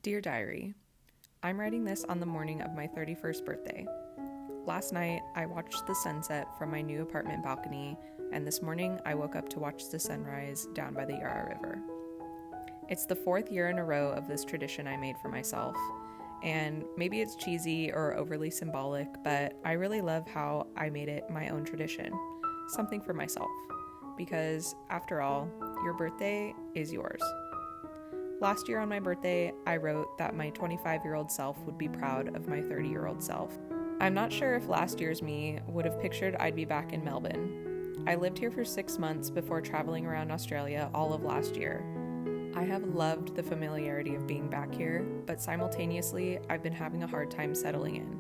Dear Diary, I'm writing this on the morning of my 31st birthday. Last night, I watched the sunset from my new apartment balcony, and this morning I woke up to watch the sunrise down by the Yarra River. It's the fourth year in a row of this tradition I made for myself, and maybe it's cheesy or overly symbolic, but I really love how I made it my own tradition, something for myself, because after all, your birthday is yours. Last year on my birthday, I wrote that my 25-year-old self would be proud of my 30-year-old self. I'm not sure if last year's me would have pictured I'd be back in Melbourne. I lived here for 6 months before traveling around Australia all of last year. I have loved the familiarity of being back here, but simultaneously, I've been having a hard time settling in.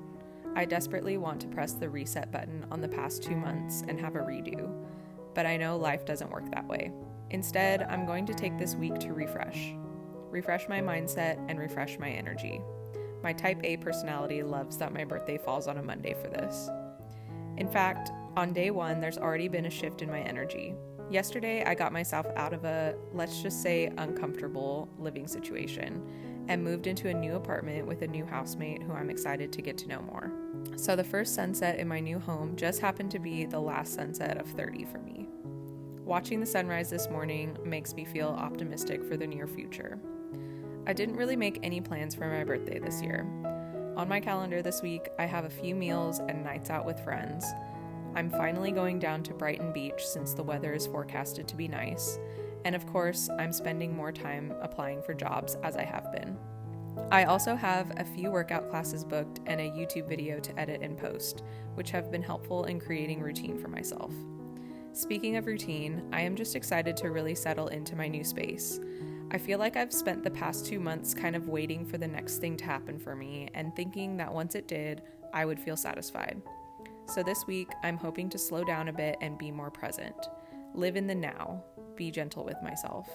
I desperately want to press the reset button on the past 2 months and have a redo, but I know life doesn't work that way. Instead, I'm going to take this week to refresh my mindset, and refresh my energy. My type A personality loves that my birthday falls on a Monday for this. In fact, on day one, there's already been a shift in my energy. Yesterday, I got myself out of a, let's just say, uncomfortable living situation and moved into a new apartment with a new housemate who I'm excited to get to know more. So the first sunset in my new home just happened to be the last sunset of 30 for me. Watching the sunrise this morning makes me feel optimistic for the near future. I didn't really make any plans for my birthday this year. On my calendar this week, I have a few meals and nights out with friends. I'm finally going down to Brighton Beach since the weather is forecasted to be nice. And of course, I'm spending more time applying for jobs as I have been. I also have a few workout classes booked and a YouTube video to edit and post, which have been helpful in creating routine for myself. Speaking of routine, I am just excited to really settle into my new space. I feel like I've spent the past 2 months kind of waiting for the next thing to happen for me and thinking that once it did, I would feel satisfied. So this week, I'm hoping to slow down a bit and be more present. Live in the now. Be gentle with myself.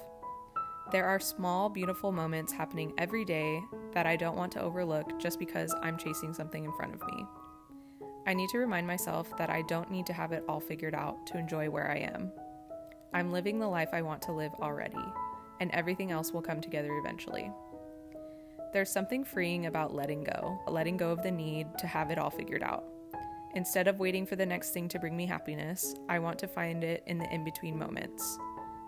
There are small, beautiful moments happening every day that I don't want to overlook just because I'm chasing something in front of me. I need to remind myself that I don't need to have it all figured out to enjoy where I am. I'm living the life I want to live already, and everything else will come together eventually. There's something freeing about letting go of the need to have it all figured out. Instead of waiting for the next thing to bring me happiness, I want to find it in the in-between moments.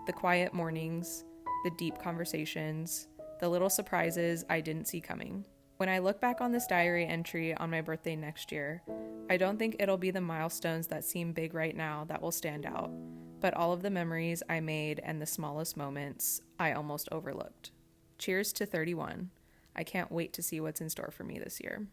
The quiet mornings, the deep conversations, the little surprises I didn't see coming. When I look back on this diary entry on my birthday next year, I don't think it'll be the milestones that seem big right now that will stand out, but all of the memories I made and the smallest moments I almost overlooked. Cheers to 31. I can't wait to see what's in store for me this year.